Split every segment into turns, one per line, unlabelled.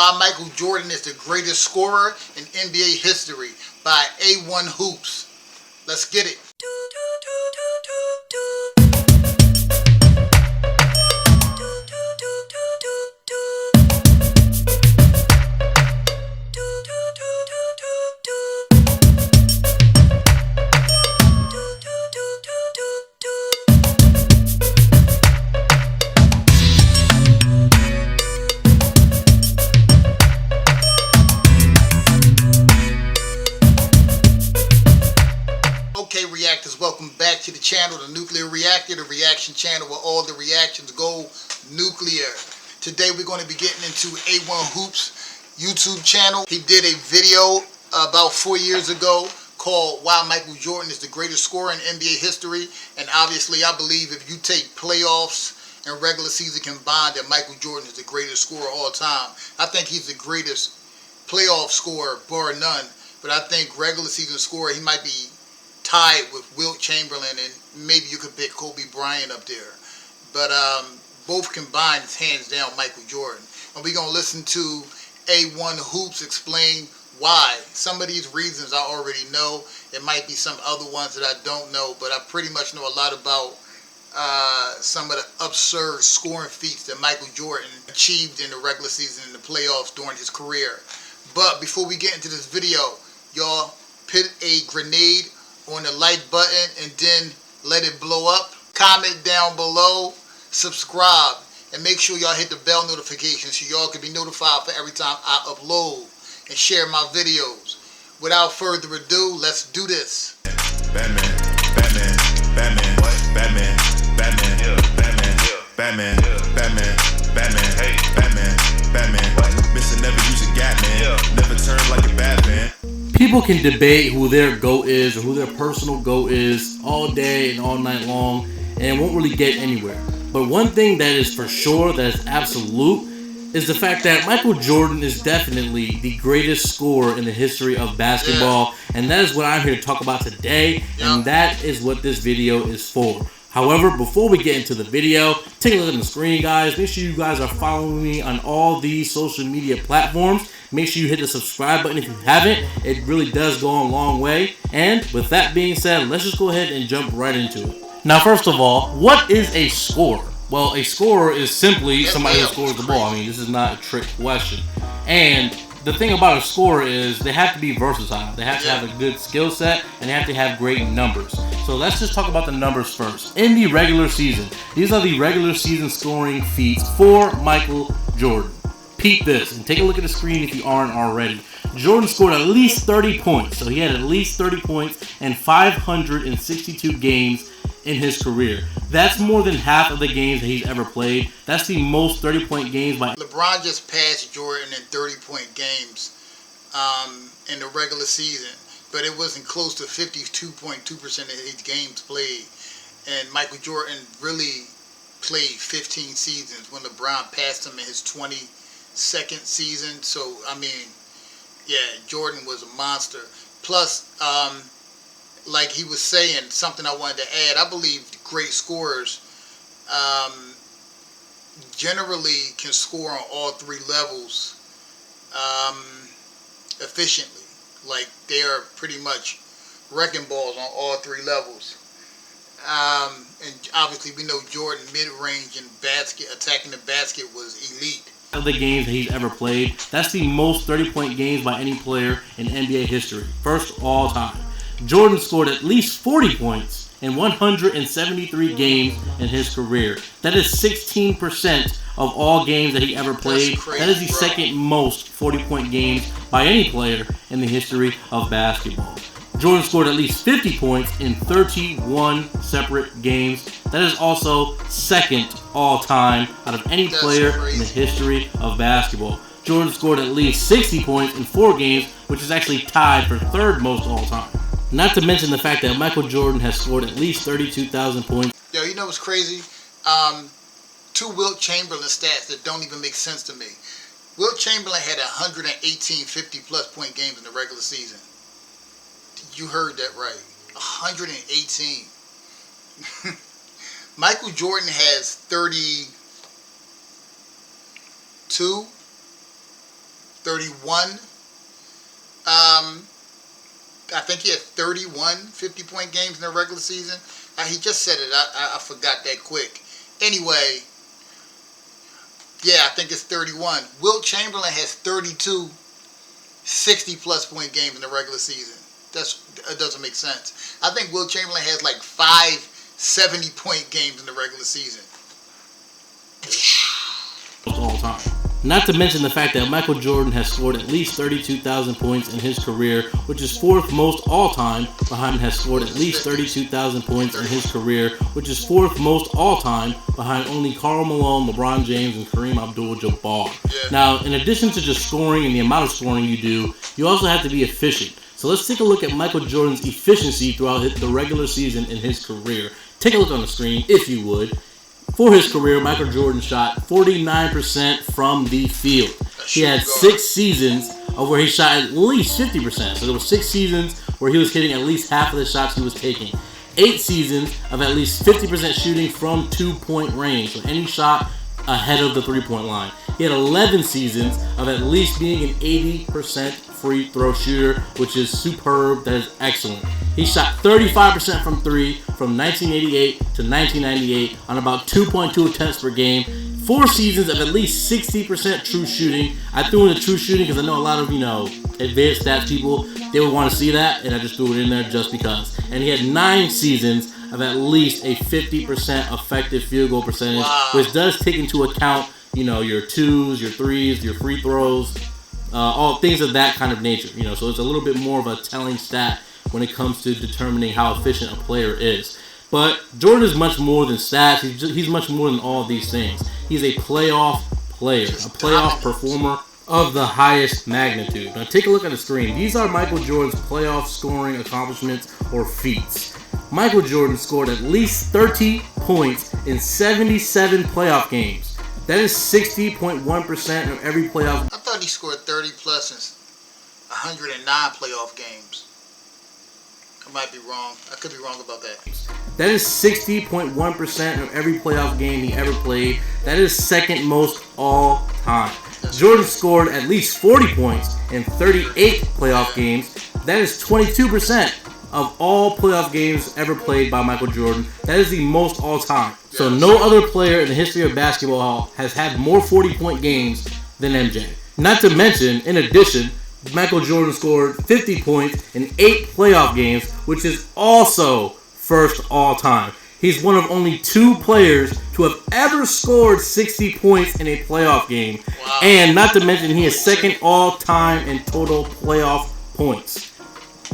Why Michael Jordan is the greatest scorer in NBA history by A1 Hoops. Let's get it. Okay, reactors, welcome back to the channel, the Nuclear Reactor, the reaction channel where all the reactions go nuclear. Today we're going to be getting into A1 Hoops YouTube channel. He did a video about 4 years ago called Why Michael Jordan is the Greatest Scorer in NBA History. And obviously I believe if you take playoffs and regular season combined that Michael Jordan is the greatest scorer of all time. I think he's the greatest playoff scorer, bar none. But I think regular season scorer, he might be tied with Wilt Chamberlain, and maybe you could pick Kobe Bryant up there. But both combined is hands down Michael Jordan. And we're going to listen to A1 Hoops explain why. Some of these reasons I already know. It might be some other ones that I don't know, but I pretty much know a lot about some of the absurd scoring feats that Michael Jordan achieved in the regular season and the playoffs during his career. But before we get into this video, y'all put a grenade on the like button and then let it blow up. Comment down below, subscribe, and make sure y'all hit the bell notification so y'all can be notified for every time I upload and share my videos. Without further ado, let's do this.
Batman, Batman, Batman, what? Batman, Batman, yeah. Batman, yeah. Batman, yeah. Batman, Batman, hey, Batman, Batman, what? Mr. Never use a gat, man. Yeah. Never turn like a Batman.
People can debate who their GOAT is or who their personal GOAT is all day and all night long, and won't really get anywhere. But one thing that is for sure, that is absolute, is the fact that Michael Jordan is definitely the greatest scorer in the history of basketball, and that is what I'm here to talk about today, and that is what this video is for. However, before we get into the video, take a look at the screen, guys. Make sure you guys are following me on all these social media platforms. Make sure you hit the subscribe button if you haven't. It really does go a long way. And with that being said, let's just go ahead and jump right into it. Now, first of all, what is a scorer? Well, a scorer is simply somebody who scores the ball. I mean, this is not a trick question. And the thing about a scorer is they have to be versatile. They have to have a good skill set, and they have to have great numbers. So let's just talk about the numbers first. In the regular season, these are the regular season scoring feats for Michael Jordan. Peep this and take a look at the screen if you aren't already. Jordan scored at least 30 points. So he had at least 30 points in 562 games in his career. That's more than half of the games that he's ever played. That's the most 30-point games by
LeBron just passed Jordan in 30-point games in the regular season, but it wasn't close to 52.2% of his games played. And Michael Jordan really played 15 seasons when LeBron passed him in his 22nd season. So, I mean, yeah, Jordan was a monster. Plus, like he was saying, something I wanted to add, I believe great scorers generally can score on all three levels efficiently. Like they are pretty much wrecking balls on all three levels. And obviously we know Jordan mid-range and attacking the basket was elite.
Of the games that he's ever played, that's the most 30-point games by any player in NBA history. First all time. Jordan scored at least 40 points in 173 games in his career. That is 16% of all games that he ever played. That is the second most 40-point games by any player in the history of basketball. Jordan scored at least 50 points in 31 separate games. That is also second all-time out of any player in the history of basketball. Jordan scored at least 60 points in 4 games, which is actually tied for third most all-time. Not to mention the fact that Michael Jordan has scored at least 32,000 points.
Yo, you know what's crazy? Two Wilt Chamberlain stats that don't even make sense to me. Wilt Chamberlain had 118 50-plus point games in the regular season. You heard that right. 118. Michael Jordan has 32 31. I think he had 31 50-point games in the regular season. He just said it. I forgot that quick. Anyway, yeah, I think it's 31. Wilt Chamberlain has 32 60-plus point games in the regular season. That doesn't make sense. I think Wilt Chamberlain has like 5 70-point games in the regular season.
All time. Not to mention the fact that Michael Jordan has scored at least 32,000 points in his career, which is 4th most all-time. Behind has scored at least 32,000 points in his career, which is 4th most all-time, behind only Karl Malone, LeBron James, and Kareem Abdul-Jabbar.
Yeah.
Now, in addition to just scoring and the amount of scoring you do, you also have to be efficient. So let's take a look at Michael Jordan's efficiency throughout the regular season in his career. Take a look on the screen, if you would. For his career, Michael Jordan shot 49% from the field. He had 6 seasons of where he shot at least 50%. So there were 6 seasons where he was hitting at least half of the shots he was taking. 8 seasons of at least 50% shooting from 2-point range. So any shot ahead of the 3-point line. He had 11 seasons of at least being an 80% free throw shooter, which is superb. That is excellent. He shot 35% from 3 from 1988 to 1998 on about 2.2 attempts per game. 4 seasons of at least 60% true shooting. I threw in the true shooting because I know a lot of, advanced stats people, they would want to see that, and I just threw it in there just because. And he had 9 seasons of at least a 50% effective field goal percentage, which does take into account, your 2s, your 3s, your free throws, all things of that kind of nature. So it's a little bit more of a telling stat when it comes to determining how efficient a player is. But Jordan is much more than stats. He's much more than all of these things. He's a playoff player, a playoff performer of the highest magnitude. Now take a look at the screen. These are Michael Jordan's playoff scoring accomplishments or feats. Michael Jordan scored at least 30 points in 77 playoff games. That is 60.1% of every playoff.
I thought he scored 30 plus in 109 playoff games. I might be wrong. I could be wrong about that.
That is 60.1% of every playoff game he ever played. That is 2nd most all time. Jordan scored at least 40 points in 38 playoff games. That is 22% of all playoff games ever played by Michael Jordan. That is the most all time. So no other player in the history of basketball has had more 40-point games than MJ. Not to mention, in addition, Michael Jordan scored 50 points in 8 playoff games, which is also 1st all time. He's one of only 2 players to have ever scored 60 points in a playoff game.
Wow.
And not to mention, he is 2nd all time in total playoff points.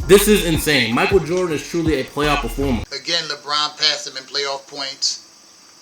This is insane. Michael Jordan is truly a playoff performer.
Again, LeBron passed him in playoff points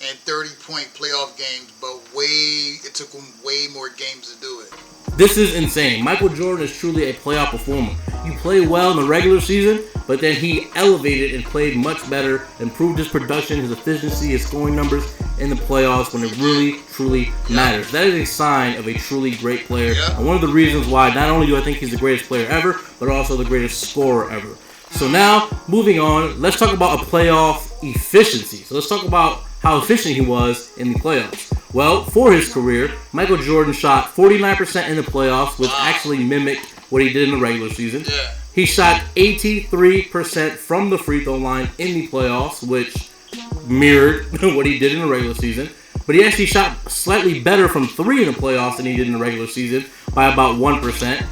and 30-point playoff games, but it took him way more games to do it.
This is insane. Michael Jordan is truly a playoff performer. You play well in the regular season, but then he elevated and played much better, improved his production, his efficiency, his scoring numbers in the playoffs when it really, truly matters. That is a sign of a truly great player. And one of the reasons why not only do I think he's the greatest player ever, but also the greatest scorer ever. So now, moving on, let's talk about a playoff efficiency. So let's talk about how efficient he was in the playoffs. Well, for his career, Michael Jordan shot 49% in the playoffs, which actually mimicked what he did in the regular season.
Yeah.
He shot 83% from the free throw line in the playoffs, which mirrored what he did in the regular season. But he actually shot slightly better from 3 in the playoffs than he did in the regular season by about 1%.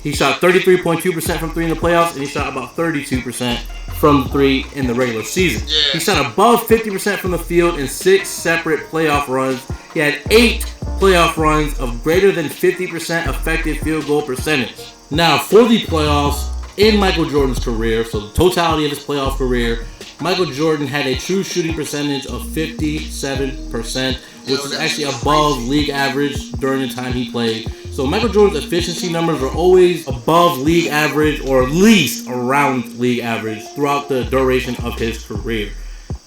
He shot 33.2% from 3 in the playoffs, and he shot about 32% from 3 in the regular season.
Yeah.
He shot above 50% from the field in 6 separate playoff runs. He had 8 playoff runs of greater than 50% effective field goal percentage. Now, for the playoffs in Michael Jordan's career, so the totality of his playoff career, Michael Jordan had a true shooting percentage of 57%, which was actually above league average during the time he played. So Michael Jordan's efficiency numbers were always above league average, or at least around league average throughout the duration of his career.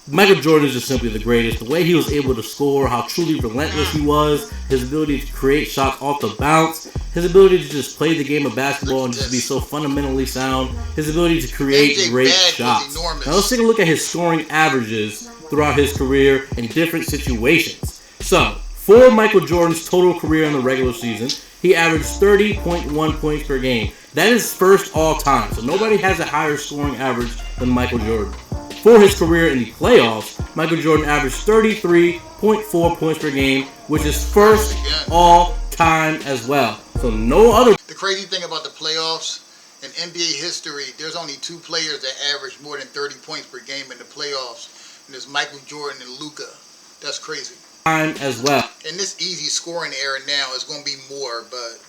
Michael Jordan is just simply the greatest. The way he was able to score, how truly relentless he was, his ability to create shots off the bounce, his ability to just play the game of basketball and just be so fundamentally sound, his ability to create great shots. Now let's take a look at his scoring averages throughout his career in different situations. So, for Michael Jordan's total career in the regular season, he averaged 30.1 points per game. That is first all time, so nobody has a higher scoring average than Michael Jordan. For his career in the playoffs, Michael Jordan averaged 33.4 points per game, which is first all time as well. So no other.
The crazy thing about the playoffs, in NBA history, there's only two players that average more than 30 points per game in the playoffs, and it's Michael Jordan and Luka. That's crazy.
Time as well.
In this easy scoring era now, it's going to be more, but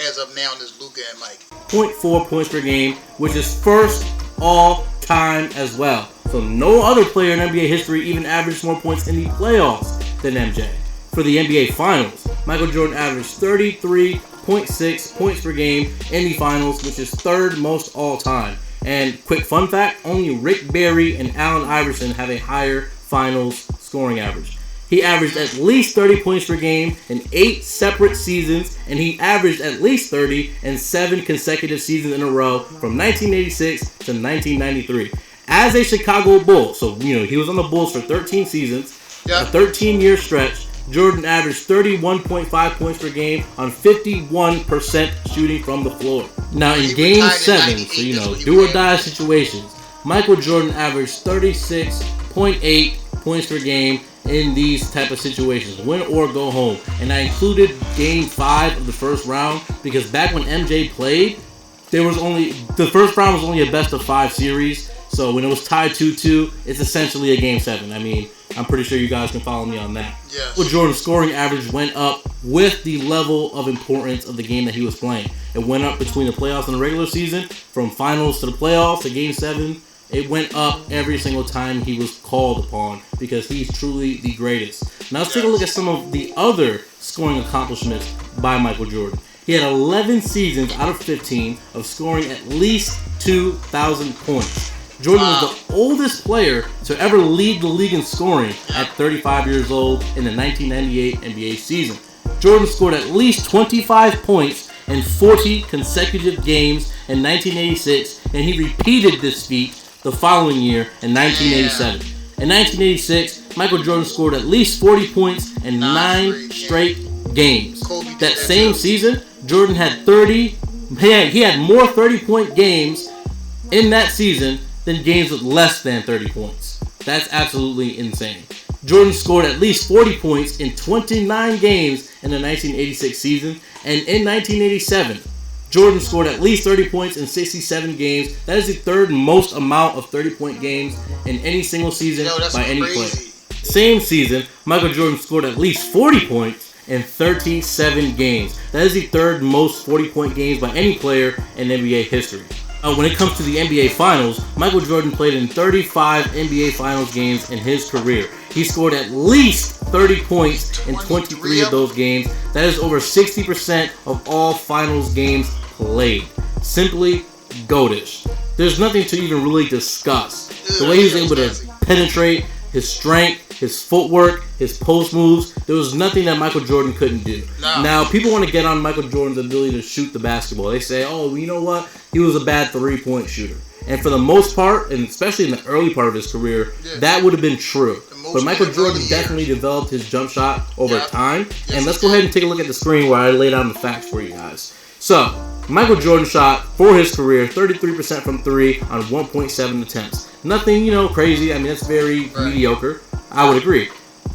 as of now, there's Luka and Mike.
0.4 points per game, which is first all time as well. So no other player in NBA history even averaged more points in the playoffs than MJ. For the NBA Finals, Michael Jordan averaged 33.6 points per game in the finals, which is third most all time. And quick fun fact, only Rick Barry and Allen Iverson have a higher finals scoring average. He averaged at least 30 points per game in 8 separate seasons, and he averaged at least 30 in 7 consecutive seasons in a row from 1986 to 1993. As a Chicago Bull, so he was on the Bulls for 13 seasons, a 13-year stretch. Jordan averaged 31.5 points per game on 51% shooting from the floor. Now in Game 7, so do or die situations, Michael Jordan averaged 36.8 points per game in these type of situations, win or go home. And I included Game 5 of the first round because back when MJ played, the first round was only a best of 5 series. So when it was tied 2-2, it's essentially a Game 7. I mean, I'm pretty sure you guys can follow me on that.
Yes.
Well, Jordan's scoring average went up with the level of importance of the game that he was playing. It went up between the playoffs and the regular season, from finals to the playoffs to Game 7. It went up every single time he was called upon because he's truly the greatest. Now let's take a look at some of the other scoring accomplishments by Michael Jordan. He had 11 seasons out of 15 of scoring at least 2,000 points. Jordan was the oldest player to ever lead the league in scoring at 35 years old in the 1998 NBA season. Jordan scored at least 25 points in 40 consecutive games in 1986, and he repeated this feat the following year in 1987. In 1986, Michael Jordan scored at least 40 points in 9 straight games. That same season, Jordan had he had more 30-point games in that season than games with less than 30 points. That's absolutely insane. Jordan scored at least 40 points in 29 games in the 1986 season, and in 1987, Jordan scored at least 30 points in 67 games. That is the third most amount of 30-point games in any single season by any player. Same season, Michael Jordan scored at least 40 points in 37 games. That is the third most 40-point games by any player in NBA history. When it comes to the NBA Finals, Michael Jordan played in 35 NBA Finals games in his career. He scored at least 30 points in 23 of those games. That is over 60% of all Finals games played. Simply goatish. There's nothing to even really discuss. The way he was able to penetrate, his strength, his footwork, his post moves, there was nothing that Michael Jordan couldn't do. No. Now, people want to get on Michael Jordan's ability to shoot the basketball. They say, oh, you know what? He was a bad three-point shooter. And for the most part, and especially in the early part of his career, that would have been true. But Michael Jordan definitely developed his jump shot over time. And let's go ahead and take a look at the screen where I lay down the facts for you guys. So, Michael Jordan shot, for his career, 33% from 3 on 1.7 attempts. Nothing, crazy. I mean, that's very mediocre. I would agree.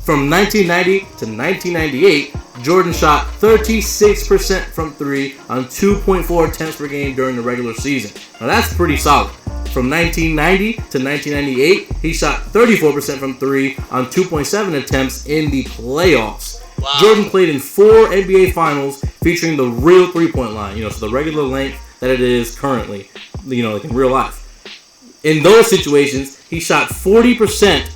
From 1990 to 1998, Jordan shot 36% from 3 on 2.4 attempts per game during the regular season. Now, that's pretty solid. From 1990 to 1998, he shot 34% from 3 on 2.7 attempts in the playoffs. Wow. Jordan played in 4 NBA Finals featuring the real three-point line, so the regular length that it is currently, like in real life. In those situations, he shot 40%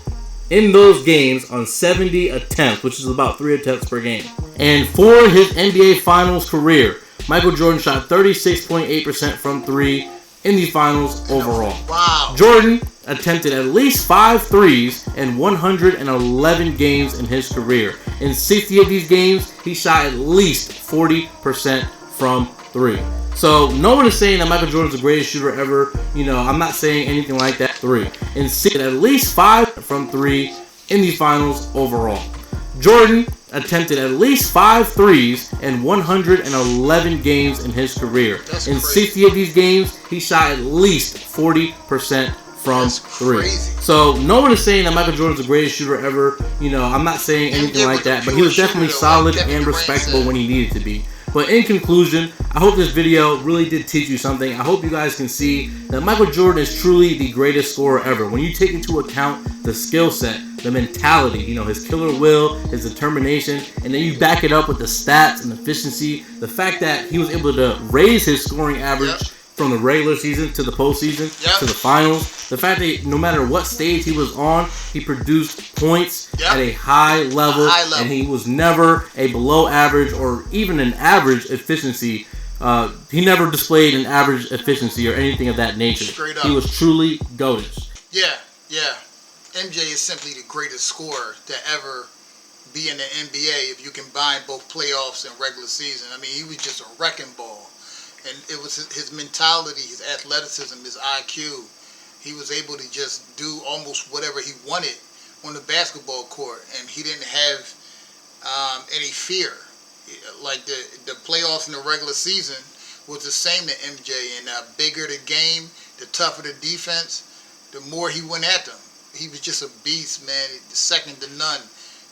in those games on 70 attempts, which is about 3 attempts per game. And for his NBA Finals career, Michael Jordan shot 36.8% from 3 in the finals overall. Wow. Jordan attempted at least 5 threes in 111 games in his career. In 60 of these games, he shot at least 40% from 3. So no one is saying that Michael Jordan's the greatest shooter ever. I'm not saying anything like that. 3. And at least 5 from 3 in the finals overall. Jordan attempted at least 5 threes in 111 games in his career.
That's
in
crazy.
60 of these games, he shot at least 40% from
That's
three.
crazy.
So no one is saying that Michael Jordan's the greatest shooter ever. You know, I'm not saying anything like that, but he was definitely solid and respectable when he needed to be. But in conclusion, I hope this video really did teach you something. I hope you guys can see that Michael Jordan is truly the greatest scorer ever. When you take into account the skill set, the mentality, you know, his killer will, his determination, and then you back it up with the stats and efficiency, the fact that he was able to raise his scoring average from the regular season to the postseason to the finals, the fact that no matter what stage he was on, he produced points at a high level, and he was never a below average or even an average efficiency. He never displayed an average efficiency or anything of that nature.
Straight up.
He was truly goated.
Yeah. MJ is simply the greatest scorer to ever be in the NBA if you combine both playoffs and regular season. I mean, he was just a wrecking ball. And it was his mentality, his athleticism, his IQ. He was able to just do almost whatever he wanted on the basketball court, and he didn't have any fear. Like the playoffs and the regular season was the same to MJ, and the bigger the game, the tougher the defense, the more he went at them. He was just a beast, man. Second to none,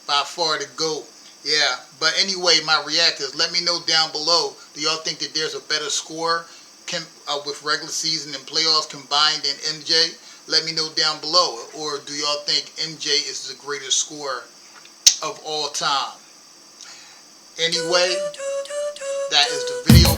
by far the GOAT. Yeah, but anyway, my reactors, let me know down below. Do y'all think that there's a better score with regular season and playoffs combined than MJ? Let me know down below. Or do y'all think MJ is the greatest scorer of all time? Anyway, that is the video